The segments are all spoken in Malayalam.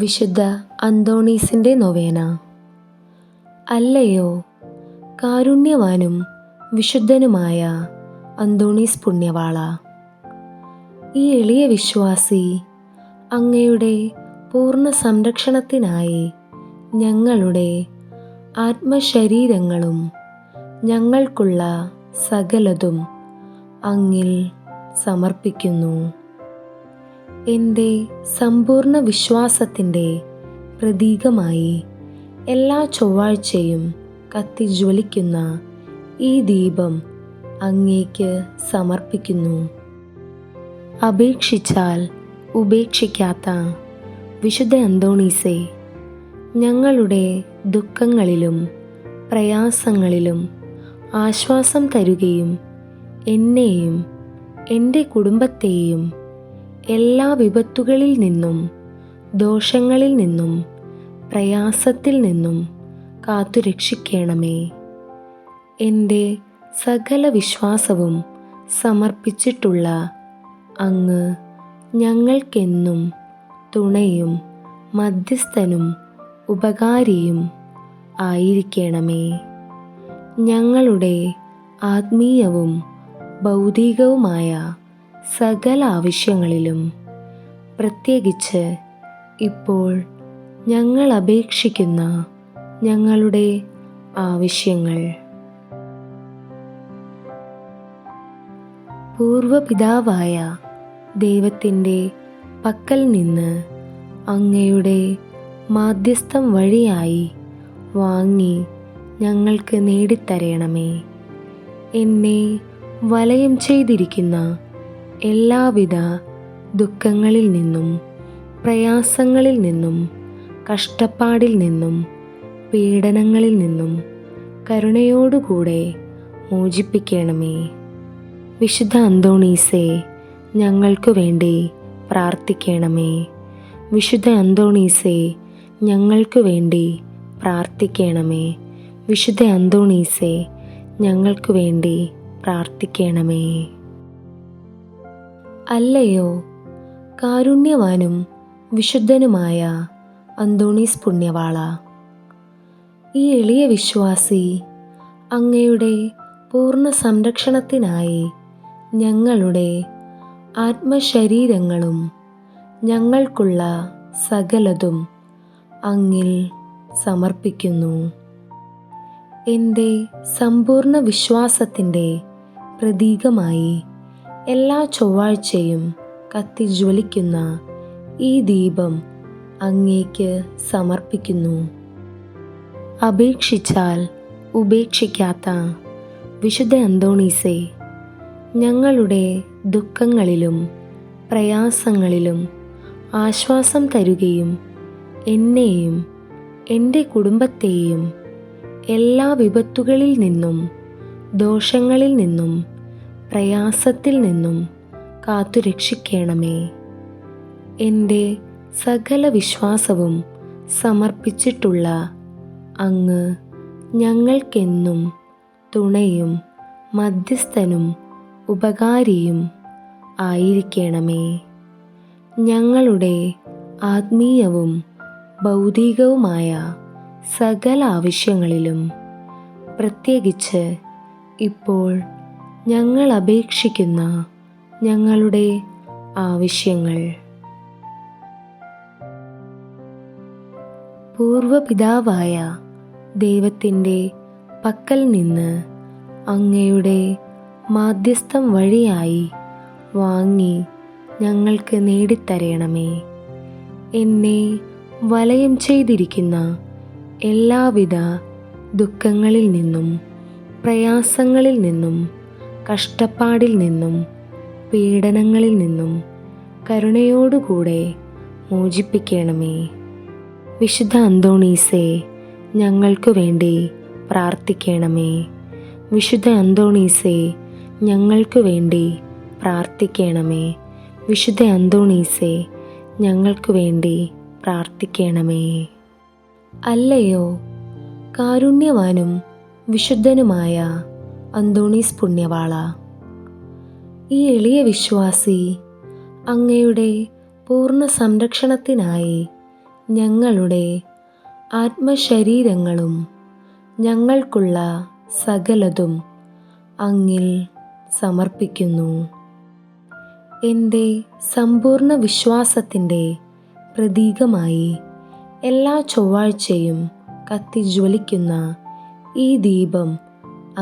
വിശുദ്ധ അന്തോണീസിൻ്റെ നൊവേന. അല്ലയോ കാരുണ്യവാനും വിശുദ്ധനുമായ അന്തോണീസ് പുണ്യവാള, ഈ എളിയ വിശ്വാസി അങ്ങയുടെ പൂർണ്ണ സംരക്ഷണത്തിനായി ഞങ്ങളുടെ ആത്മശരീരങ്ങളും ഞങ്ങൾക്കുള്ള സകലതും അങ്ങിൽ സമർപ്പിക്കുന്നു. എൻ്റെ സമ്പൂർണ്ണ വിശ്വാസത്തിൻ്റെ പ്രതീകമായി എല്ലാ ചൊവ്വാഴ്ചയും കത്തിജ്വലിക്കുന്ന ഈ ദീപം അങ്ങേക്ക് സമർപ്പിക്കുന്നു. അപേക്ഷിച്ചാൽ ഉപേക്ഷിക്കാത്ത വിശുദ്ധ അന്തോണീസേ, ഞങ്ങളുടെ ദുഃഖങ്ങളിലും പ്രയാസങ്ങളിലും ആശ്വാസം തരുകയും എന്നെയും എൻ്റെ കുടുംബത്തെയും എല്ലാ വിപത്തുകളിൽ നിന്നും ദോഷങ്ങളിൽ നിന്നും പ്രയാസത്തിൽ നിന്നും കാത്തുരക്ഷിക്കണമേ. എൻ്റെ സകല വിശ്വാസവും സമർപ്പിച്ചിട്ടുള്ള അങ്ങ് ഞങ്ങൾക്കെന്നും തുണയും മധ്യസ്ഥനും ഉപകാരിയും ആയിരിക്കണമേ. ഞങ്ങളുടെ ആത്മീയവും ഭൗതികവുമായ സകല ആവശ്യങ്ങളിലും, പ്രത്യേകിച്ച് ഇപ്പോൾ ഞങ്ങൾ അപേക്ഷിക്കുന്ന ഞങ്ങളുടെ ആവശ്യങ്ങൾ, പൂർവപിതാവായ ദൈവത്തിൻ്റെ പക്കൽ നിന്ന് അങ്ങയുടെ മാധ്യസ്ഥം വഴിയായി വാങ്ങി ഞങ്ങൾക്ക് നേടിത്തരണമേ. എന്നെ വലയം ചെയ്തിരിക്കുന്ന എല്ലാവിധ ദുഃഖങ്ങളിൽ നിന്നും പ്രയാസങ്ങളിൽ നിന്നും കഷ്ടപ്പാടിൽ നിന്നും പീഡനങ്ങളിൽ നിന്നും കരുണയോടുകൂടെ മോചിപ്പിക്കണമേ. വിശുദ്ധ അന്തോണീസേ, ഞങ്ങൾക്കു വേണ്ടി പ്രാർത്ഥിക്കണമേ. വിശുദ്ധ അന്തോണീസേ, ഞങ്ങൾക്കു വേണ്ടി പ്രാർത്ഥിക്കണമേ. വിശുദ്ധ അന്തോണീസേ, ഞങ്ങൾക്കു വേണ്ടി പ്രാർത്ഥിക്കണമേ. അല്ലയോ കാരുണ്യവാനും വിശുദ്ധനുമായ അന്തോണീസ് പുണ്യവാള, ഈ എളിയ വിശ്വാസി അങ്ങയുടെ പൂർണ്ണ സംരക്ഷണത്തിനായി ഞങ്ങളുടെ ആത്മശരീരങ്ങളും ഞങ്ങൾക്കുള്ള സകലതും അങ്ങിൽ സമർപ്പിക്കുന്നു. എൻ്റെ സമ്പൂർണ്ണ വിശ്വാസത്തിൻ്റെ പ്രതീകമായി എല്ലാ ചൊവ്വാഴ്ചയും കത്തിജ്വലിക്കുന്ന ഈ ദീപം അങ്ങേക്ക് സമർപ്പിക്കുന്നു. അപേക്ഷിച്ചാൽ ഉപേക്ഷിക്കാത്ത വിശുദ്ധ അന്തോണീസേ, ഞങ്ങളുടെ ദുഃഖങ്ങളിലും പ്രയാസങ്ങളിലും ആശ്വാസം തരുകയും എന്നെയും എൻ്റെ കുടുംബത്തെയും എല്ലാ വിപത്തുകളിൽ നിന്നും ദോഷങ്ങളിൽ നിന്നും പ്രയാസത്തിൽ നിന്നും കാത്തുരക്ഷിക്കണമേ. എൻ്റെ സകല വിശ്വാസവും സമർപ്പിച്ചിട്ടുള്ള അങ്ങ് ഞങ്ങൾക്കെന്നും തുണയും മധ്യസ്ഥനും ഉപകാരിയും ആയിരിക്കണമേ. ഞങ്ങളുടെ ആത്മീയവും ഭൗതികവുമായ സകല ആവശ്യങ്ങളിലും, പ്രത്യേകിച്ച് ഇപ്പോൾ ഞങ്ങൾ അപേക്ഷിക്കുന്ന ഞങ്ങളുടെ ആവശ്യങ്ങൾ, പൂർവപിതാവായ ദൈവത്തിൻ്റെ പക്കൽ നിന്ന് അങ്ങയുടെ മാധ്യസ്ഥം വഴിയായി വാങ്ങി ഞങ്ങൾക്ക് നേടിത്തരണമേ. എന്നെ വലയം ചെയ്തിരിക്കുന്ന എല്ലാവിധ ദുഃഖങ്ങളിൽ നിന്നും പ്രയാസങ്ങളിൽ നിന്നും കഷ്ടപ്പാടിൽ നിന്നും പീഡനങ്ങളിൽ നിന്നും കരുണയോടുകൂടെ മോചിപ്പിക്കണമേ. വിശുദ്ധ അന്തോണീസേ, ഞങ്ങൾക്കു വേണ്ടി പ്രാർത്ഥിക്കണമേ. വിശുദ്ധ അന്തോണീസേ, ഞങ്ങൾക്കു വേണ്ടി പ്രാർത്ഥിക്കണമേ. വിശുദ്ധ അന്തോണീസേ, ഞങ്ങൾക്കു വേണ്ടി പ്രാർത്ഥിക്കണമേ. അല്ലയോ കാരുണ്യവാനും വിശുദ്ധനുമായ അന്തോണീസ് പുണ്യവാള, ഈ എളിയ വിശ്വാസി അങ്ങയുടെ പൂർണ്ണ സംരക്ഷണത്തിനായി ഞങ്ങളുടെ ആത്മശരീരങ്ങളും ഞങ്ങൾക്കുള്ള സകലതും അങ്ങിൽ സമർപ്പിക്കുന്നു. എൻ്റെ സമ്പൂർണ്ണ വിശ്വാസത്തിൻ്റെ പ്രതീകമായി എല്ലാ ചൊവ്വാഴ്ചയും കത്തിജ്വലിക്കുന്ന ഈ ദീപം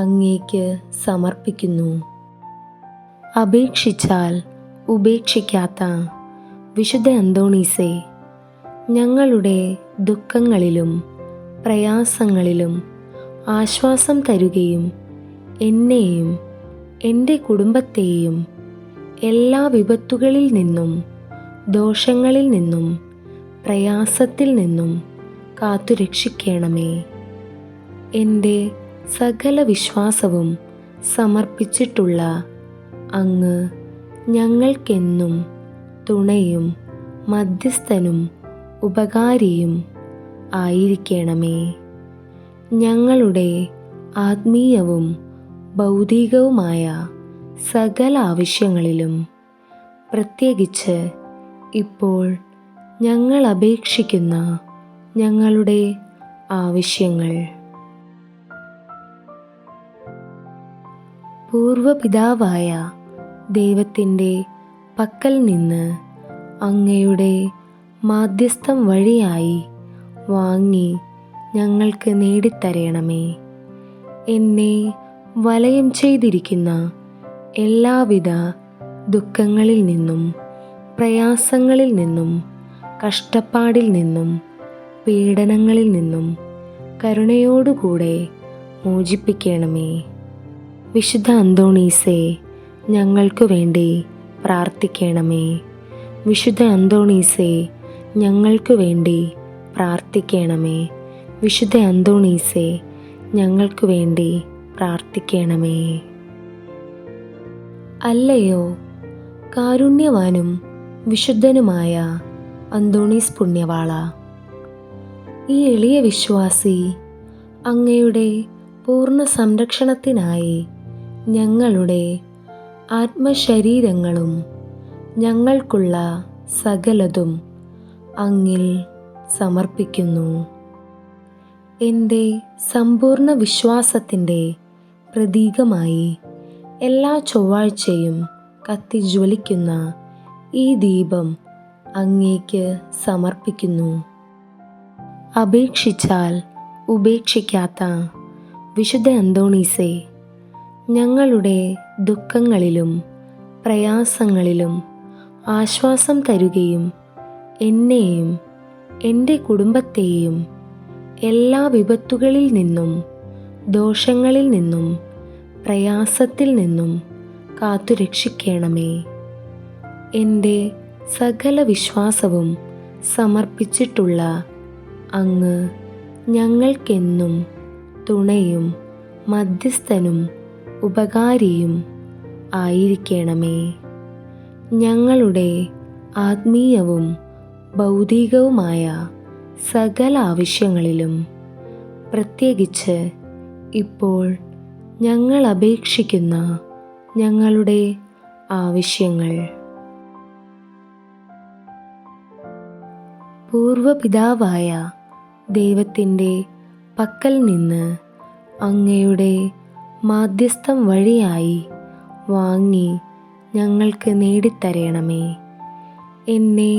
അങ്ങേക്ക് സമർപ്പിക്കുന്നു. അപേക്ഷിച്ചാൽ ഉപേക്ഷിക്കാത്ത വിശുദ്ധ അന്തോണീസേ, ഞങ്ങളുടെ ദുഃഖങ്ങളിലും പ്രയാസങ്ങളിലും ആശ്വാസം തരുകയും എന്നെയും എൻ്റെ കുടുംബത്തെയും എല്ലാ വിപത്തുകളിൽ നിന്നും ദോഷങ്ങളിൽ നിന്നും പ്രയാസത്തിൽ നിന്നും കാത്തുരക്ഷിക്കണമേ. എൻ്റെ സകല വിശ്വാസവും സമർപ്പിച്ചിട്ടുള്ള അങ്ങ് ഞങ്ങൾക്കെന്നും തുണയും മധ്യസ്ഥനും ഉപകാരിയും ആയിരിക്കണമേ. ഞങ്ങളുടെ ആത്മീയവും ഭൗതികവുമായ സകല ആവശ്യങ്ങളിലും, പ്രത്യേകിച്ച് ഇപ്പോൾ ഞങ്ങൾ അപേക്ഷിക്കുന്ന ഞങ്ങളുടെ ആവശ്യങ്ങൾ, പൂർവപിതാവായ ദൈവത്തിൻ്റെ പക്കൽ നിന്ന് അങ്ങയുടെ മാധ്യസ്ഥം വഴിയായി വാങ്ങി ഞങ്ങൾക്ക് നേടിത്തരണമേ. എന്നെ വലയം ചെയ്തിരിക്കുന്ന എല്ലാവിധ ദുഃഖങ്ങളിൽ നിന്നും പ്രയാസങ്ങളിൽ നിന്നും കഷ്ടപ്പാടിൽ നിന്നും പീഡനങ്ങളിൽ നിന്നും കരുണയോടുകൂടെ മോചിപ്പിക്കണമേ. വിശുദ്ധ അന്തോണീസേ, ഞങ്ങൾക്ക് വേണ്ടി പ്രാർത്ഥിക്കണമേ. വിശുദ്ധ അന്തോണീസേ, ഞങ്ങൾക്ക് വേണ്ടി പ്രാർത്ഥിക്കണമേ. വിശുദ്ധ അന്തോണീസേ, ഞങ്ങൾക്ക് വേണ്ടി പ്രാർത്ഥിക്കണമേ. അല്ലയോ കാരുണ്യവാനും വിശുദ്ധനുമായ അന്തോണീസ് പുണ്യവാള, ഈ എളിയ വിശ്വാസി അങ്ങയുടെ പൂർണ്ണ സംരക്ഷണത്തിനായി ഞങ്ങളുടെ ആത്മശരീരങ്ങളും ഞങ്ങൾക്കുള്ള സകലതും അങ്ങിൽ സമർപ്പിക്കുന്നു. എൻ്റെ സമ്പൂർണ്ണ വിശ്വാസത്തിൻ്റെ പ്രതീകമായി എല്ലാ ചൊവ്വാഴ്ചയും കത്തിജ്വലിക്കുന്ന ഈ ദീപം അങ്ങേക്ക് സമർപ്പിക്കുന്നു. അപേക്ഷിച്ചാൽ ഉപേക്ഷിക്കാത്ത വിശുദ്ധ അന്തോണീസേ, ഞങ്ങളുടെ ദുഃഖങ്ങളിലും പ്രയാസങ്ങളിലും ആശ്വാസം തരുകയും എന്നെയും എൻ്റെ കുടുംബത്തെയും എല്ലാ വിപത്തുകളിൽ നിന്നും ദോഷങ്ങളിൽ നിന്നും പ്രയാസത്തിൽ നിന്നും കാത്തുരക്ഷിക്കണമേ. എൻ്റെ സകല വിശ്വാസവും സമർപ്പിച്ചിട്ടുള്ള അങ്ങ് ഞങ്ങൾക്കെന്നും തുണയും മധ്യസ്ഥനും ഉപകാരിയും ആയിരിക്കണമേ. ഞങ്ങളുടെ ആത്മീയവും ഭൗതികവുമായ സകല ആവശ്യങ്ങളിലും, പ്രത്യേകിച്ച് ഇപ്പോൾ ഞങ്ങൾ അപേക്ഷിക്കുന്ന ഞങ്ങളുടെ ആവശ്യങ്ങൾ, പൂർവപിതാവായ ദൈവത്തിൻ്റെ പക്കൽ നിന്ന് അങ്ങയുടെ മാധ്യസ്ഥം വഴിയായി വാങ്ങി ഞങ്ങൾക്ക് നേടിത്തരണമേ. എന്നെ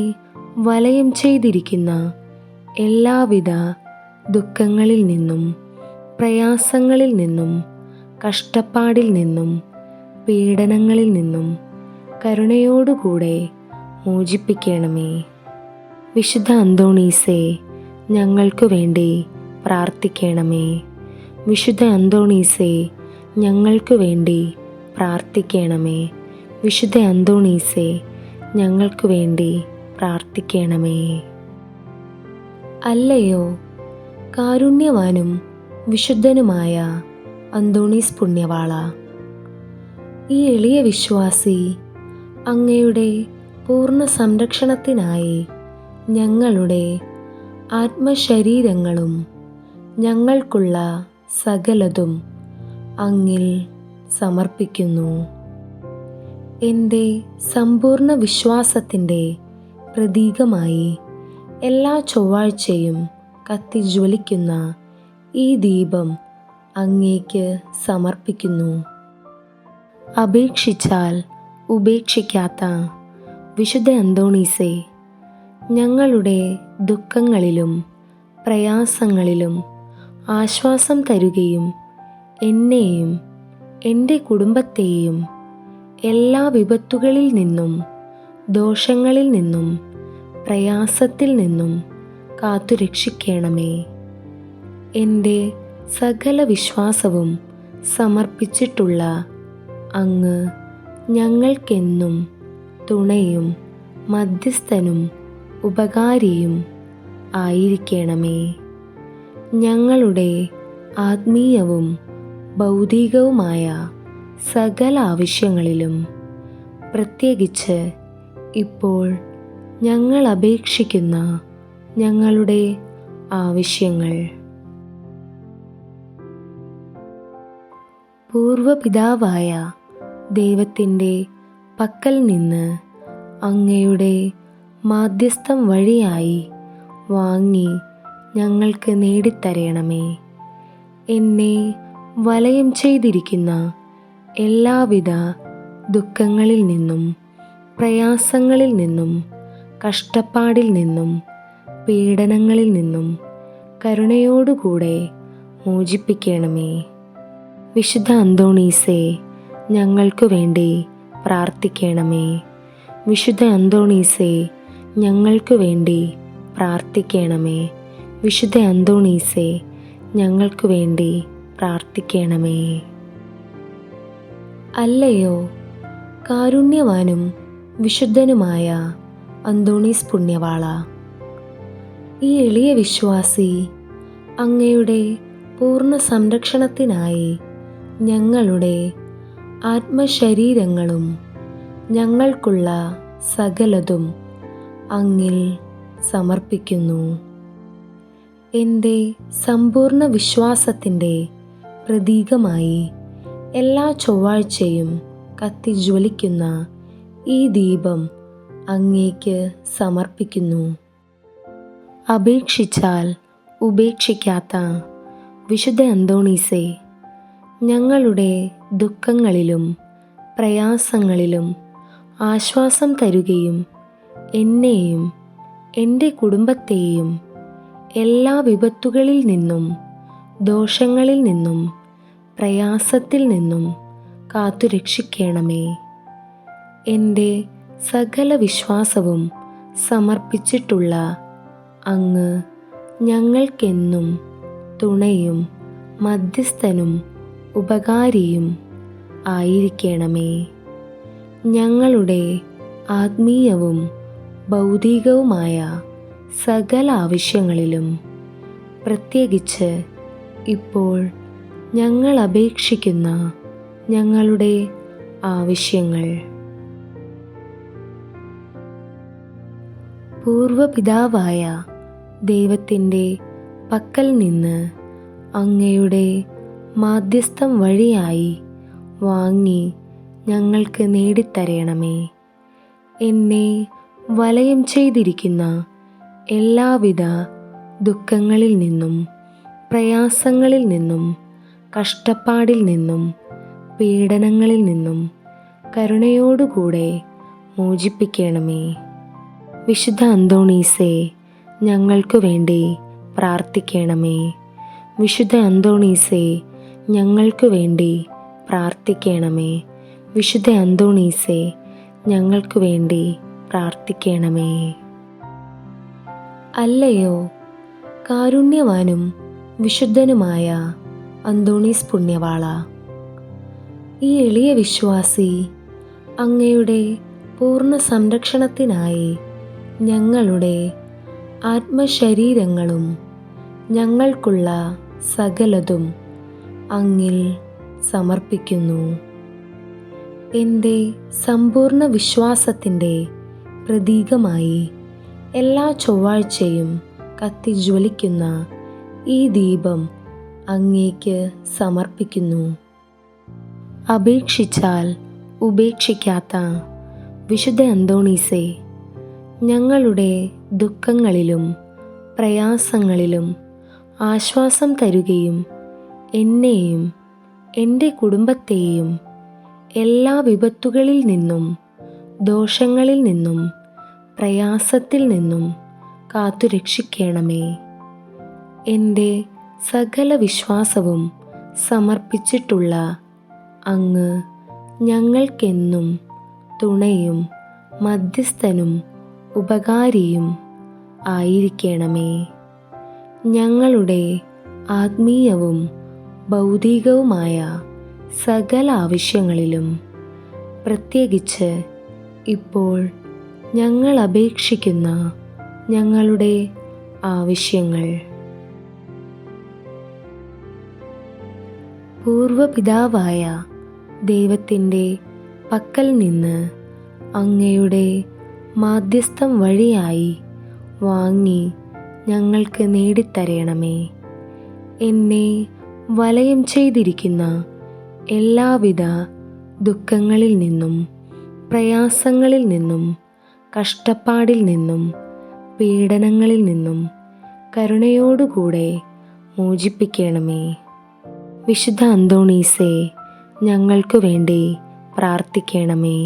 വലയം ചെയ്തിരിക്കുന്ന എല്ലാവിധ ദുഃഖങ്ങളിൽ നിന്നും പ്രയാസങ്ങളിൽ നിന്നും കഷ്ടപ്പാടിൽ നിന്നും പീഡനങ്ങളിൽ നിന്നും കരുണയോടുകൂടെ മോചിപ്പിക്കണമേ. വിശുദ്ധ അന്തോണീസേ, ഞങ്ങൾക്ക് വേണ്ടി പ്രാർത്ഥിക്കണമേ. വിശുദ്ധ അന്തോണീസേ, ഞങ്ങൾക്ക് വേണ്ടി പ്രാർത്ഥിക്കണമേ. വിശുദ്ധ അന്തോണീസേ, ഞങ്ങൾക്ക് വേണ്ടി പ്രാർത്ഥിക്കണമേ. അല്ലയോ കാരുണ്യവാനും വിശുദ്ധനുമായ അന്തോണീസ് പുണ്യവാള, ഈ എളിയ വിശ്വാസി അങ്ങയുടെ പൂർണ്ണ സംരക്ഷണത്തിനായി ഞങ്ങളുടെ ആത്മശരീരങ്ങളും ഞങ്ങൾക്കുള്ള സകലതും അങ്ങിൽ സമർപ്പിക്കുന്നു. എൻ്റെ സമ്പൂർണ്ണ വിശ്വാസത്തിൻ്റെ പ്രതീകമായി എല്ലാ ചൊവ്വാഴ്ചയും കത്തിജ്വലിക്കുന്ന ഈ ദീപം അങ്ങേക്ക് സമർപ്പിക്കുന്നു. അപേക്ഷിച്ചാൽ ഉപേക്ഷിക്കാത്ത വിശുദ്ധ അന്തോണീസേ, ഞങ്ങളുടെ ദുഃഖങ്ങളിലും പ്രയാസങ്ങളിലും ആശ്വാസം തരുകയും എന്നെയും എൻ്റെ കുടുംബത്തെയും എല്ലാ വിപത്തുകളിൽ നിന്നും ദോഷങ്ങളിൽ നിന്നും പ്രയാസത്തിൽ നിന്നും കാത്തുരക്ഷിക്കണമേ. എൻ്റെ സകല വിശ്വാസവും സമർപ്പിച്ചിട്ടുള്ള അങ്ങ് ഞങ്ങൾക്കെന്നും തുണയും മധ്യസ്ഥനും ഉപകാരിയും ആയിരിക്കണമേ. ഞങ്ങളുടെ ആത്മീയവും ഭൗതികവുമായ സകല ആവശ്യങ്ങളിലും, പ്രത്യേകിച്ച് ഇപ്പോൾ ഞങ്ങൾ അപേക്ഷിക്കുന്ന ഞങ്ങളുടെ ആവശ്യങ്ങൾ, പൂർവപിതാവായ ദൈവത്തിൻ്റെ പക്കൽ നിന്ന് അങ്ങയുടെ മാധ്യസ്ഥം വഴിയായി വാങ്ങി ഞങ്ങൾക്ക് നേടിത്തരണമേ. എന്നെ വലയം ചെയ്തിരിക്കുന്ന എല്ലാവിധ ദുഃഖങ്ങളിൽ നിന്നും പ്രയാസങ്ങളിൽ നിന്നും കഷ്ടപ്പാടിൽ നിന്നും പീഡനങ്ങളിൽ നിന്നും കരുണയോടുകൂടെ മോചിപ്പിക്കണമേ. വിശുദ്ധ അന്തോണീസേ, ഞങ്ങൾക്കു വേണ്ടി പ്രാർത്ഥിക്കണമേ. വിശുദ്ധ അന്തോണീസേ, ഞങ്ങൾക്കു വേണ്ടി പ്രാർത്ഥിക്കണമേ. വിശുദ്ധ അന്തോണീസേ, ഞങ്ങൾക്കു വേണ്ടി പ്രാർത്ഥിക്കണമേ. അല്ലയോ കാരുണ്യവാനും വിശുദ്ധനുമായ അന്തോണീസ് പുണ്യവാള, ഈ എളിയ വിശ്വാസി അങ്ങയുടെ പൂർണ്ണ സംരക്ഷണത്തിനായി ഞങ്ങളുടെ ആത്മശരീരങ്ങളും ഞങ്ങൾക്കുള്ള സകലതും അങ്ങിൽ സമർപ്പിക്കുന്നു. എൻ്റെ സമ്പൂർണ്ണ വിശ്വാസത്തിൻ്റെ പ്രതീകമായി എല്ലാ ചൊവ്വാഴ്ചയും കത്തിജ്വലിക്കുന്ന ഈ ദീപം അങ്ങേക്ക് സമർപ്പിക്കുന്നു. അപേക്ഷിച്ചാൽ ഉപേക്ഷിക്കാത്ത വിശുദ്ധ അന്തോണീസേ, ഞങ്ങളുടെ ദുഃഖങ്ങളിലും പ്രയാസങ്ങളിലും ആശ്വാസം തരുകയും എന്നെയും എൻ്റെ കുടുംബത്തെയും എല്ലാ വിപത്തുകളിൽ നിന്നും ദോഷങ്ങളിൽ നിന്നും പ്രയാസത്തിൽ നിന്നും കാത്തുരക്ഷിക്കണമേ. എൻ്റെ സകല വിശ്വാസവും സമർപ്പിച്ചിട്ടുള്ള അങ്ങ് ഞങ്ങൾക്കെന്നും തുണയും മധ്യസ്ഥനും ഉപകാരിയും ആയിരിക്കണമേ. ഞങ്ങളുടെ ആത്മീയവും ഭൗതികവുമായ സകല ആവശ്യങ്ങളിലും, പ്രത്യേകിച്ച് ഇപ്പോൾ ഞങ്ങൾ അപേക്ഷിക്കുന്ന ഞങ്ങളുടെ ആവശ്യങ്ങൾ, പൂർവപിതാവായ ദൈവത്തിൻ്റെ പക്കൽ നിന്ന് അങ്ങയുടെ മാധ്യസ്ഥം വഴിയായി വാങ്ങി ഞങ്ങൾക്ക് നേടിത്തരണമേ. എന്നെ വലയം ചെയ്തിരിക്കുന്ന എല്ലാവിധ ദുഃഖങ്ങളിൽ നിന്നും പ്രയാസങ്ങളിൽ നിന്നും കഷ്ടപ്പാടിൽ നിന്നും പീഡനങ്ങളിൽ നിന്നും കരുണയോടുകൂടെ മോചിപ്പിക്കണമേ. വിശുദ്ധ അന്തോണീസേ, ഞങ്ങൾക്കു വേണ്ടി പ്രാർത്ഥിക്കണമേ. വിശുദ്ധ അന്തോണീസേ, ഞങ്ങൾക്കു വേണ്ടി പ്രാർത്ഥിക്കണമേ. വിശുദ്ധ അന്തോണീസേ, ഞങ്ങൾക്കു വേണ്ടി പ്രാർത്ഥിക്കണമേ. അല്ലയോ കാരുണ്യവാനും വിശുദ്ധനുമായ അന്തോണീസ് പുണ്യവാള, ഈ എളിയ വിശ്വാസി അങ്ങയുടെ പൂർണ്ണ സംരക്ഷണത്തിനായി ഞങ്ങളുടെ ആത്മശരീരങ്ങളും ഞങ്ങൾക്കുള്ള സകലതും അങ്ങിൽ സമർപ്പിക്കുന്നു. എൻ്റെ സമ്പൂർണ്ണ വിശ്വാസത്തിൻ്റെ പ്രതീകമായി എല്ലാ ചൊവ്വാഴ്ചയും കത്തിജ്വലിക്കുന്ന ഈ ദീപം അങ്ങേക്ക് സമർപ്പിക്കുന്നു. അപേക്ഷിച്ചാൽ ഉപേക്ഷിക്കാത്ത വിശുദ്ധ അന്തോണീസേ, ഞങ്ങളുടെ ദുഃഖങ്ങളിലും പ്രയാസങ്ങളിലും ആശ്വാസം തരുകയും എന്നെയും എൻ്റെ കുടുംബത്തെയും എല്ലാ വിപത്തുകളിൽ നിന്നും ദോഷങ്ങളിൽ നിന്നും പ്രയാസത്തിൽ നിന്നും കാത്തുരക്ഷിക്കണമേ. എൻ്റെ സകല വിശ്വാസവും സമർപ്പിച്ചിട്ടുള്ള അങ്ങ് ഞങ്ങൾക്കെന്നും തുണയും മധ്യസ്ഥനും ഉപകാരിയും ആയിരിക്കണമേ. ഞങ്ങളുടെ ആത്മീയവും ഭൗതികവുമായ സകല ആവശ്യങ്ങളിലും, പ്രത്യേകിച്ച് ഇപ്പോൾ ഞങ്ങൾ അപേക്ഷിക്കുന്ന ഞങ്ങളുടെ ആവശ്യങ്ങൾ, പൂർവപിതാവായ ദൈവത്തിൻ്റെ പക്കൽ നിന്ന് അങ്ങയുടെ മാധ്യസ്ഥം വഴിയായി വാങ്ങി ഞങ്ങൾക്ക് നേടിത്തരണമേ. എന്നെ വലയം ചെയ്തിരിക്കുന്ന എല്ലാവിധ ദുഃഖങ്ങളിൽ നിന്നും പ്രയാസങ്ങളിൽ നിന്നും കഷ്ടപ്പാടിൽ നിന്നും പീഡനങ്ങളിൽ നിന്നും കരുണയോടുകൂടെ മോചിപ്പിക്കണമേ. വിശുദ്ധ അന്തോണീസേ, ഞങ്ങൾക്ക് വേണ്ടി പ്രാർത്ഥിക്കണമേ.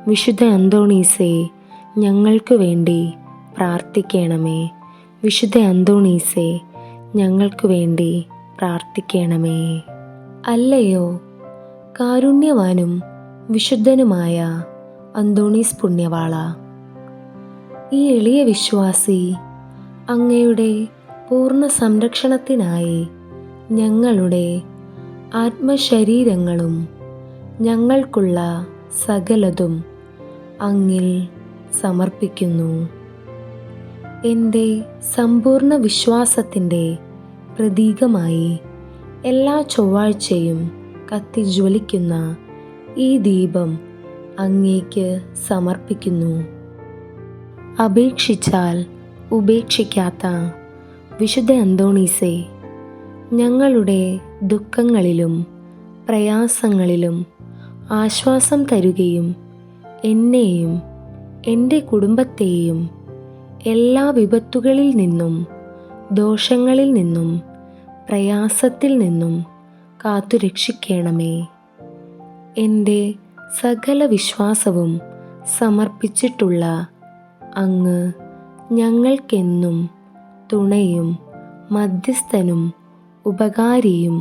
വിശുദ്ധ അന്തോണീസേ, ഞങ്ങൾക്ക് വേണ്ടി പ്രാർത്ഥിക്കണമേ. വിശുദ്ധ അന്തോണീസേ, ഞങ്ങൾക്ക് വേണ്ടി പ്രാർത്ഥിക്കണമേ. അല്ലയോ കാരുണ്യവാനും വിശുദ്ധനുമായ അന്തോണീസ് പുണ്യവാള, ഈ എളിയ വിശ്വാസി അങ്ങയുടെ പൂർണ്ണ സംരക്ഷണത്തിനായി ഞങ്ങളുടെ ആത്മശരീരങ്ങളും ഞങ്ങൾക്കുള്ള സകലതും അങ്ങിൽ സമർപ്പിക്കുന്നു. എൻ്റെ സമ്പൂർണ്ണ വിശ്വാസത്തിൻ്റെ പ്രതീകമായി എല്ലാ ചൊവ്വാഴ്ചയും കത്തിജ്വലിക്കുന്ന ഈ ദീപം അങ്ങേക്ക് സമർപ്പിക്കുന്നു. അപേക്ഷിച്ചാൽ ഉപേക്ഷിക്കാത്ത വിശുദ്ധ അന്തോണീസേ, ഞങ്ങളുടെ ദുഃഖങ്ങളിലും പ്രയാസങ്ങളിലും ആശ്വാസം തരുകയും എന്നെയും എൻ്റെ കുടുംബത്തെയും എല്ലാ വിപത്തുകളിൽ നിന്നും ദോഷങ്ങളിൽ നിന്നും പ്രയാസത്തിൽ നിന്നും കാത്തുരക്ഷിക്കണമേ. എൻ്റെ സകല വിശ്വാസവും സമർപ്പിച്ചിട്ടുള്ള അങ്ങ് ഞങ്ങൾക്കെന്നും തുണയും മധ്യസ്ഥനും ഉപകാരിയും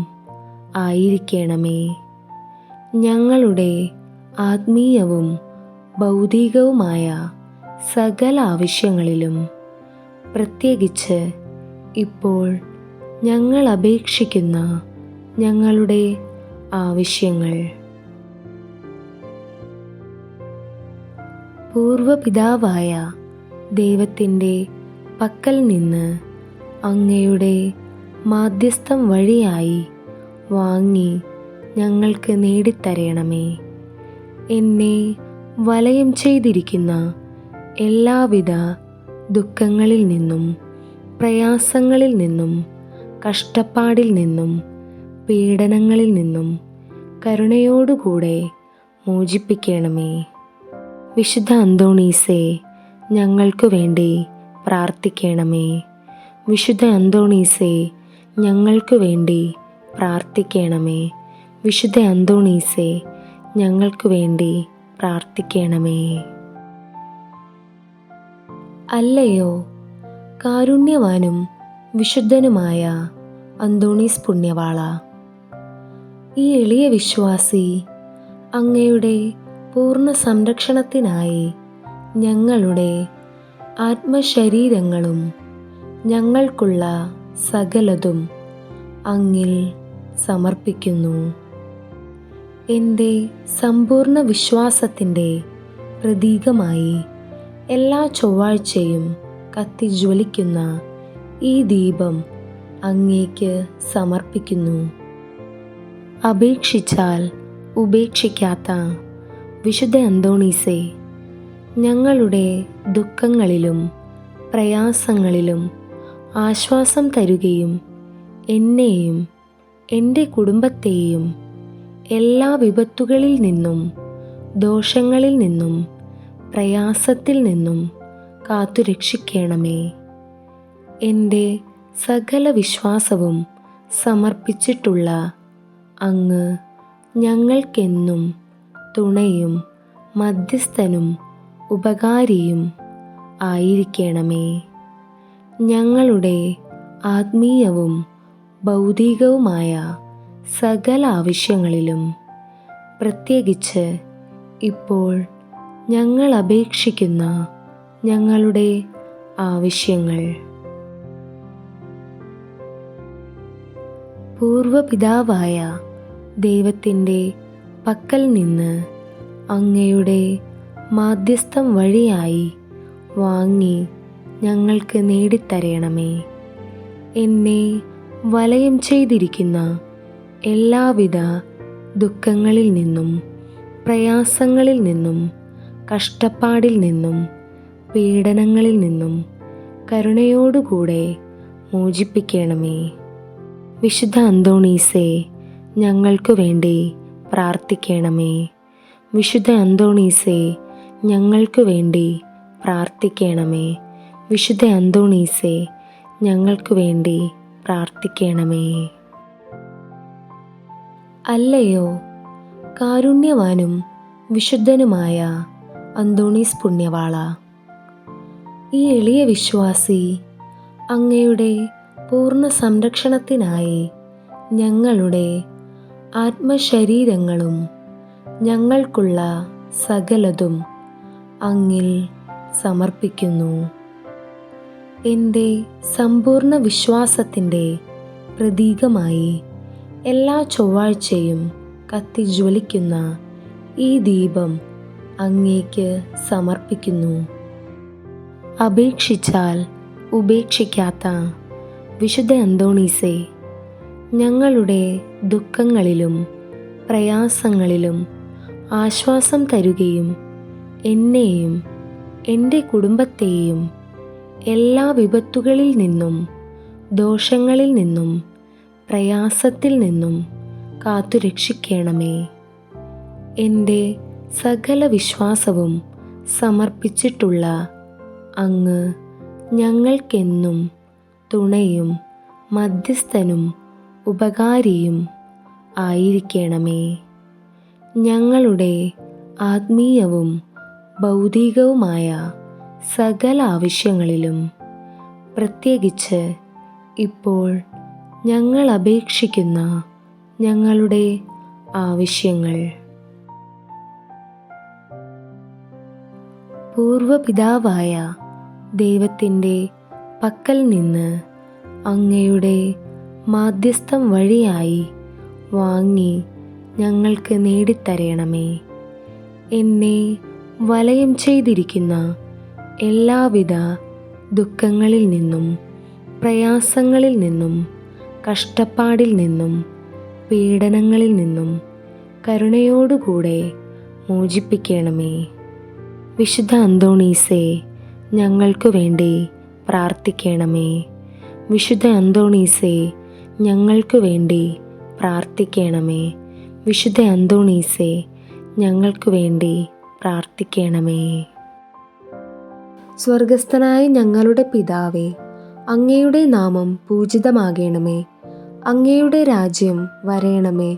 ആയിരിക്കണമേ. ഞങ്ങളുടെ ആത്മീയവും ഭൗതികവുമായ സകല ആവശ്യങ്ങളിലും, പ്രത്യേകിച്ച് ഇപ്പോൾ ഞങ്ങൾ അപേക്ഷിക്കുന്ന ഞങ്ങളുടെ ആവശ്യങ്ങൾ, പൂർവപിതാവായ ദൈവത്തിൻ്റെ പക്കൽ നിന്ന് അങ്ങയുടെ മാധ്യസ്ഥം വഴിയായി വാങ്ങി ഞങ്ങൾക്ക് നേടിത്തരണമേ. എന്നെ വലയം ചെയ്തിരിക്കുന്ന എല്ലാവിധ ദുഃഖങ്ങളിൽ നിന്നും പ്രയാസങ്ങളിൽ നിന്നും കഷ്ടപ്പാടിൽ നിന്നും പീഡനങ്ങളിൽ നിന്നും കരുണയോടുകൂടെ മോചിപ്പിക്കണമേ. വിശുദ്ധ അന്തോണീസേ, ഞങ്ങൾക്ക് വേണ്ടി പ്രാർത്ഥിക്കണമേ. വിശുദ്ധ അന്തോണീസേ, ഞങ്ങൾക്ക് വേണ്ടി പ്രാർത്ഥിക്കണമേ. വിശുദ്ധ അന്തോണീസേ, ഞങ്ങൾക്ക് വേണ്ടി പ്രാർത്ഥിക്കണമേ. അല്ലയോ കാരുണ്യവാനും വിശുദ്ധനുമായ അന്തോണീസ് പുണ്യവാള, ഈ എളിയ വിശ്വാസി അങ്ങയുടെ പൂർണ്ണ സംരക്ഷണത്തിനായി ഞങ്ങളുടെ ആത്മശരീരങ്ങളും ഞങ്ങൾക്കുള്ള സകലതും അങ്ങിൽ സമർപ്പിക്കുന്നു. എൻ്റെ സമ്പൂർണ്ണ വിശ്വാസത്തിൻ്റെ പ്രതീകമായി എല്ലാ ചൊവ്വാഴ്ചയും കത്തിജ്വലിക്കുന്ന ഈ ദീപം അങ്ങേക്ക് സമർപ്പിക്കുന്നു. അപേക്ഷിച്ചാൽ ഉപേക്ഷിക്കാത്ത വിശുദ്ധ അന്തോണീസേ, ഞങ്ങളുടെ ദുഃഖങ്ങളിലും പ്രയാസങ്ങളിലും ആശ്വാസം തരുകയും എന്നെയും എൻ്റെ കുടുംബത്തെയും എല്ലാ വിപത്തുകളിൽ നിന്നും ദോഷങ്ങളിൽ നിന്നും പ്രയാസത്തിൽ നിന്നും കാത്തുരക്ഷിക്കണമേ. എൻ്റെ സകല വിശ്വാസവും സമർപ്പിച്ചിട്ടുള്ള അങ്ങ് ഞങ്ങൾക്കെന്നും തുണയും മധ്യസ്ഥനും ഉപകാരിയും ആയിരിക്കണമേ. ഞങ്ങളുടെ ആത്മീയവും ഭൗതികവുമായ സകല ആവശ്യങ്ങളിലും, പ്രത്യേകിച്ച് ഇപ്പോൾ ഞങ്ങൾ അപേക്ഷിക്കുന്ന ഞങ്ങളുടെ ആവശ്യങ്ങൾ, പൂർവപിതാവായ ദൈവത്തിൻ്റെ പക്കൽ നിന്ന് അങ്ങയുടെ മാധ്യസ്ഥം വഴിയായി വാങ്ങി ഞങ്ങൾക്ക് നേടിത്തരണമേ. എന്നെ വലയം ചെയ്തിരിക്കുന്ന എല്ലാവിധ ദുഃഖങ്ങളിൽ നിന്നും, പ്രയാസങ്ങളിൽ നിന്നും, കഷ്ടപ്പാടിൽ നിന്നും, പീഡനങ്ങളിൽ നിന്നും കരുണയോടുകൂടെ മോചിപ്പിക്കണമേ. വിശുദ്ധ അന്തോണീസേ, ഞങ്ങൾക്കു വേണ്ടി പ്രാർത്ഥിക്കണമേ. വിശുദ്ധ അന്തോണീസേ, ഞങ്ങൾക്കു വേണ്ടി പ്രാർത്ഥിക്കണമേ. വിശുദ്ധ അന്തോണീസേ, ഞങ്ങൾക്കു വേണ്ടി പ്രാർത്ഥിക്കണമേ. അല്ലയോ കാരുണ്യവാനും വിശുദ്ധനുമായ അന്തോണീസ് പുണ്യവാള, ഈ എളിയ വിശ്വാസി അങ്ങയുടെ പൂർണ്ണ സംരക്ഷണത്തിനായി ഞങ്ങളുടെ ആത്മശരീരങ്ങളും ഞങ്ങൾക്കുള്ള സകലതും അങ്ങിൽ സമർപ്പിക്കുന്നു. എൻ്റെ സമ്പൂർണ്ണ വിശ്വാസത്തിൻ്റെ പ്രതീകമായി എല്ലാ ചൊവ്വാഴ്ചയും കത്തിജ്വലിക്കുന്ന ഈ ദീപം അങ്ങേക്ക് സമർപ്പിക്കുന്നു. അപേക്ഷിച്ചാൽ ഉപേക്ഷിക്കാത്ത വിശുദ്ധ അന്തോണീസേ, ഞങ്ങളുടെ ദുഃഖങ്ങളിലും പ്രയാസങ്ങളിലും ആശ്വാസം തരുകയും എന്നെയും എൻ്റെ കുടുംബത്തെയും എല്ലാ വിപത്തുകളിൽ നിന്നും, ദോഷങ്ങളിൽ നിന്നും, പ്രയാസത്തിൽ നിന്നും കാത്തുരക്ഷിക്കണമേ. എൻ്റെ സകല വിശ്വാസവും സമർപ്പിച്ചിട്ടുള്ള അങ്ങ് ഞങ്ങൾക്കെന്നും തുണയും മധ്യസ്ഥനും ഉപകാരിയും ആയിരിക്കണമേ. ഞങ്ങളുടെ ആത്മീയവും ഭൗതികവുമായ സകല ആവശ്യങ്ങളിലും, പ്രത്യേകിച്ച് ഇപ്പോൾ ഞങ്ങൾ അപേക്ഷിക്കുന്ന ഞങ്ങളുടെ ആവശ്യങ്ങൾ, പൂർവപിതാവായ ദൈവത്തിൻ്റെ പക്കൽ നിന്ന് അങ്ങയുടെ മാധ്യസ്ഥം വഴിയായി വാങ്ങി ഞങ്ങൾക്ക് നേടിത്തരണമേ. എന്നെ വലയം ചെയ്തിരിക്കുന്ന എല്ലാവിധ ദുഃഖങ്ങളിൽ നിന്നും, പ്രയാസങ്ങളിൽ നിന്നും, കഷ്ടപ്പാടിൽ നിന്നും, പീഡനങ്ങളിൽ നിന്നും കരുണയോടുകൂടെ മോചിപ്പിക്കണമേ. വിശുദ്ധ അന്തോണീസേ, ഞങ്ങൾക്കു വേണ്ടി പ്രാർത്ഥിക്കണമേ. വിശുദ്ധ അന്തോണീസേ, ഞങ്ങൾക്കു വേണ്ടി പ്രാർത്ഥിക്കണമേ. വിശുദ്ധ അന്തോണീസേ, ഞങ്ങൾക്കു വേണ്ടി പ്രാർത്ഥിക്കണമേ. സ്വർഗസ്ഥനായ ഞങ്ങളുടെ പിതാവേ, അങ്ങയുടെ നാമം പൂജിതമാകണമേ. അങ്ങയുടെ രാജ്യം വരേണമേ.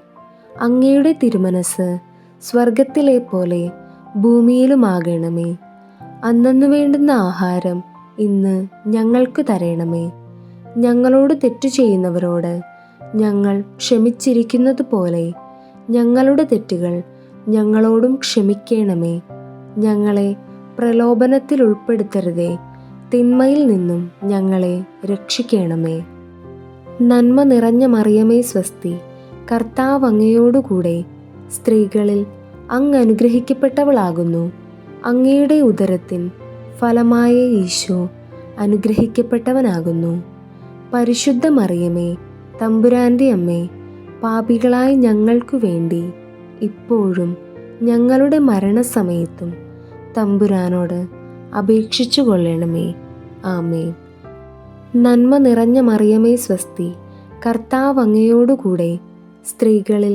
അങ്ങയുടെ തിരുമനസ് സ്വർഗത്തിലെ പോലെ ഭൂമിയിലുമാകണമേ. അന്നന്നു വേണ്ടുന്ന ആഹാരം ഇന്ന് ഞങ്ങൾക്ക് തരണമേ. ഞങ്ങളോട് തെറ്റു ചെയ്യുന്നവരോട് ഞങ്ങൾ ക്ഷമിച്ചിരിക്കുന്നത് പോലെ ഞങ്ങളുടെ തെറ്റുകൾ ഞങ്ങളോടും ക്ഷമിക്കണമേ. ഞങ്ങളെ പ്രലോഭനത്തിൽ ഉൾപ്പെടുത്തരുതേ, തിന്മയിൽ നിന്നും ഞങ്ങളെ രക്ഷിക്കണമേ. നന്മ നിറഞ്ഞ മറിയമേ സ്വസ്തി, കർത്താവ് അങ്ങയോടുകൂടെ സ്ത്രീകളിൽ അങ്ങ് അനുഗ്രഹിക്കപ്പെട്ടവളാകുന്നു. അങ്ങയുടെ ഉദരത്തിൻ ഫലമായ ഈശോ അനുഗ്രഹിക്കപ്പെട്ടവനാകുന്നു. പരിശുദ്ധ മറിയമേ, തമ്പുരാൻ്റെ അമ്മേ, പാപികളായ ഞങ്ങൾക്കു വേണ്ടി ഇപ്പോഴും ഞങ്ങളുടെ മരണസമയത്തും തമ്പുരാനോട് അപേക്ഷിച്ചു കൊള്ളണമേ. ആമേൻ. നന്മ നിറഞ്ഞ മറിയമേ സ്വസ്തി, കർത്താവ് അങ്ങയോടുകൂടെ സ്ത്രീകളിൽ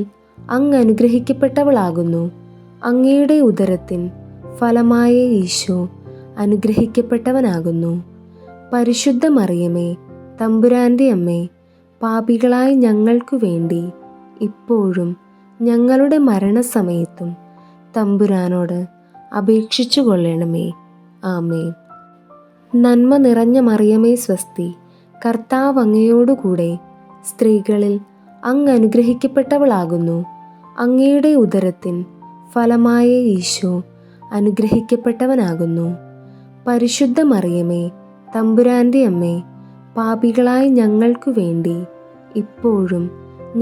അങ്ങ് അനുഗ്രഹിക്കപ്പെട്ടവളാകുന്നു. അങ്ങയുടെ ഉദരത്തിൻ ഫലമായ ഈശോ അനുഗ്രഹിക്കപ്പെട്ടവനാകുന്നു. പരിശുദ്ധ മറിയമേ, തമ്പുരാൻ്റെ അമ്മേ, പാപികളായ ഞങ്ങൾക്കു വേണ്ടി ഇപ്പോഴും ഞങ്ങളുടെ മരണസമയത്തും തമ്പുരാനോട് അപേക്ഷിച്ചു കൊള്ളണമേ. ആമേൻ. നന്മ നിറഞ്ഞ മറിയമേ സ്വസ്തി, കർത്താവ് അങ്ങയോടുകൂടെ സ്ത്രീകളിൽ അങ്ങ് അനുഗ്രഹിക്കപ്പെട്ടവളാകുന്നു. അങ്ങയുടെ ഉദരത്തിൻ ഫലമായ ഈശോ അനുഗ്രഹിക്കപ്പെട്ടവനാകുന്നു. പരിശുദ്ധ മറിയമേ, തമ്പുരാൻ്റെ അമ്മേ, പാപികളായ ഞങ്ങൾക്കു വേണ്ടി ഇപ്പോഴും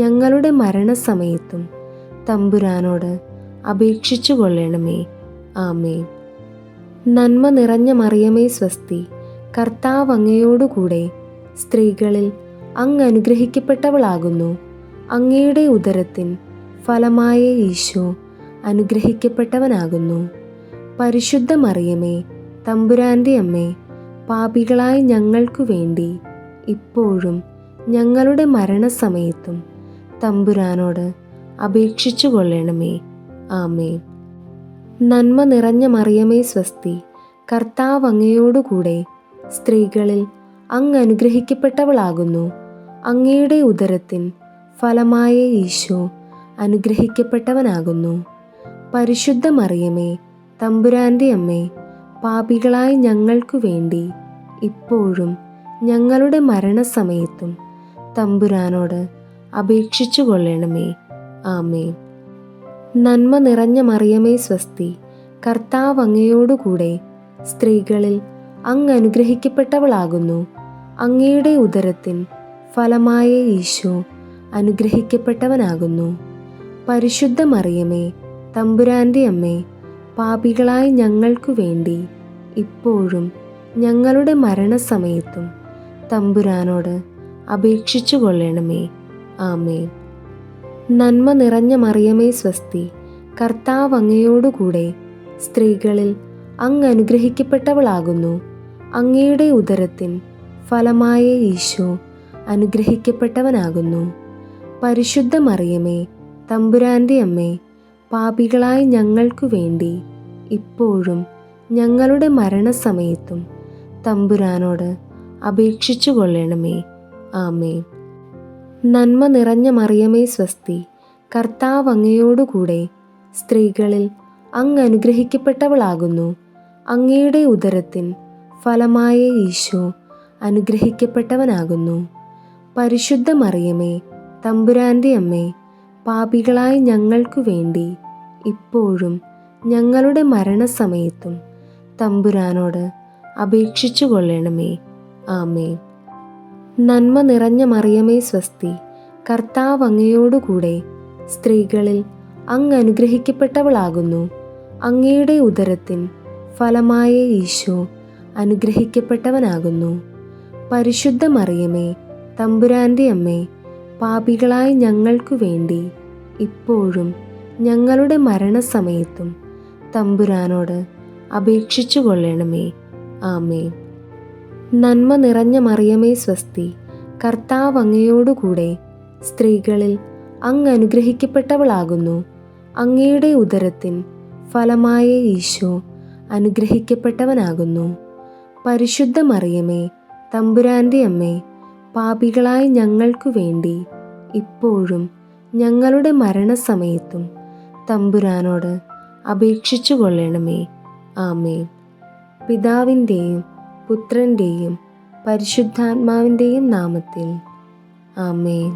ഞങ്ങളുടെ മരണസമയത്തും തമ്പുരാനോട് അപേക്ഷിച്ചു കൊള്ളണമേ. ആമേൻ. നന്മ നിറഞ്ഞ മറിയമേ സ്വസ്തി, കർത്താവ് അങ്ങയോടുകൂടെ സ്ത്രീകളിൽ അങ്ങ് അനുഗ്രഹിക്കപ്പെട്ടവളാകുന്നു. അങ്ങയുടെ ഉദരത്തിൻ ഫലമായ ഈശോ അനുഗ്രഹിക്കപ്പെട്ടവനാകുന്നു. പരിശുദ്ധ മറിയമേ, തമ്പുരാൻ്റെ അമ്മേ, പാപികളായ ഞങ്ങൾക്കു വേണ്ടി ഇപ്പോഴും ഞങ്ങളുടെ മരണസമയത്തും തമ്പുരാനോട് അപേക്ഷിച്ചു കൊള്ളണമേ. ആമേൻ. നന്മ നിറഞ്ഞ മറിയമേ സ്വസ്തി, കർത്താവ് അങ്ങയോടുകൂടെ സ്ത്രീകളിൽ അങ്ങ് അനുഗ്രഹിക്കപ്പെട്ടവളാകുന്നു. അങ്ങയുടെ ഉദരത്തിൻ ഫലമായ ഈശോ അനുഗ്രഹിക്കപ്പെട്ടവനാകുന്നു. പരിശുദ്ധ മറിയമേ, തമ്പുരാൻ്റെ അമ്മേ, പാപികളായ ഞങ്ങൾക്കു വേണ്ടി ഇപ്പോഴും ഞങ്ങളുടെ മരണസമയത്തും തമ്പുരാനോട് അപേക്ഷിച്ചു കൊള്ളണമേ. ആമേൻ. നന്മ നിറഞ്ഞ മറിയമേ സ്വസ്തി, കർത്താവ് അങ്ങയോടുകൂടെ സ്ത്രീകളിൽ അങ്ങ് അനുഗ്രഹിക്കപ്പെട്ടവളാകുന്നു. അങ്ങയുടെ ഉദരത്തിൻ ഫലമായ ഈശോ അനുഗ്രഹിക്കപ്പെട്ടവനാകുന്നു. പരിശുദ്ധ മറിയമേ, തമ്പുരാൻ്റെ അമ്മേ, പാപികളായ ഞങ്ങൾക്കു വേണ്ടി ഇപ്പോഴും ഞങ്ങളുടെ മരണസമയത്തും തമ്പുരാനോട് അപേക്ഷിച്ചു കൊള്ളണമേ. ആമേൻ. നന്മ നിറഞ്ഞ മറിയമേ സ്വസ്തി, കർത്താവ് അങ്ങയോടുകൂടെ സ്ത്രീകളിൽ അങ്ങ് അനുഗ്രഹിക്കപ്പെട്ടവളാകുന്നു. അങ്ങയുടെ ഉദരത്തിൻ ഫലമായ ഈശോ അനുഗ്രഹിക്കപ്പെട്ടവനാകുന്നു. പരിശുദ്ധ മറിയമേ, തമ്പുരാൻ്റെ അമ്മേ, പാപികളായ ഞങ്ങൾക്കു വേണ്ടി ഇപ്പോഴും ഞങ്ങളുടെ മരണസമയത്തും തമ്പുരാനോട് അപേക്ഷിച്ചു കൊള്ളണമേ. ആമേൻ. നന്മ നിറഞ്ഞ മറിയമേ സ്വസ്തി, കർത്താവ് അങ്ങയോടുകൂടെ സ്ത്രീകളിൽ അങ്ങ് അനുഗ്രഹിക്കപ്പെട്ടവളാകുന്നു. അങ്ങയുടെ ഉദരത്തിൻ ഫലമായ ഈശോ അനുഗ്രഹിക്കപ്പെട്ടവനാകുന്നു. പരിശുദ്ധ മറിയമേ, തമ്പുരാൻ്റെ അമ്മേ, പാപികളായ ഞങ്ങൾക്കു വേണ്ടി ഇപ്പോഴും ഞങ്ങളുടെ മരണസമയത്തും തമ്പുരാനോട് അപേക്ഷിച്ചു കൊള്ളണമേ. ആമേൻ. നന്മ നിറഞ്ഞ മറിയമേ സ്വസ്തി, കർത്താവ് അങ്ങയോടുകൂടെ സ്ത്രീകളിൽ അങ്ങ് അനുഗ്രഹിക്കപ്പെട്ടവളാകുന്നു. അങ്ങയുടെ ഉദരത്തിൻ ഫലമായ ഈശോ അനുഗ്രഹിക്കപ്പെട്ടവനാകുന്നു. പരിശുദ്ധ മറിയമേ, തമ്പുരാൻ്റെ അമ്മേ, പാപികളായ ഞങ്ങൾക്കു വേണ്ടി ഇപ്പോഴും ഞങ്ങളുടെ മരണസമയത്തും തമ്പുരാനോട് അപേക്ഷിച്ചു കൊള്ളണമേ. ആമേൻ. നന്മ നിറഞ്ഞ മറിയമേ സ്വസ്തി, കർത്താവ് അങ്ങയോടുകൂടെ സ്ത്രീകളിൽ അങ്ങ് അനുഗ്രഹിക്കപ്പെട്ടവളാകുന്നു. അങ്ങയുടെ ഉദരത്തിൻ ഫലമായ ഈശോ അനുഗ്രഹിക്കപ്പെട്ടവനാകുന്നു. പരിശുദ്ധ മറിയമേ, തമ്പുരാൻ്റെ അമ്മേ, പാപികളായ ഞങ്ങൾക്കു വേണ്ടി ഇപ്പോഴും ഞങ്ങളുടെ മരണസമയത്തും തമ്പുരാനോട് അപേക്ഷിച്ചു കൊള്ളണമേ. ആമേൻ. പിതാവിൻ്റെയും പുത്രൻ്റെയും പരിശുദ്ധാത്മാവിൻ്റെയും നാമത്തിൽ. ആമേൻ.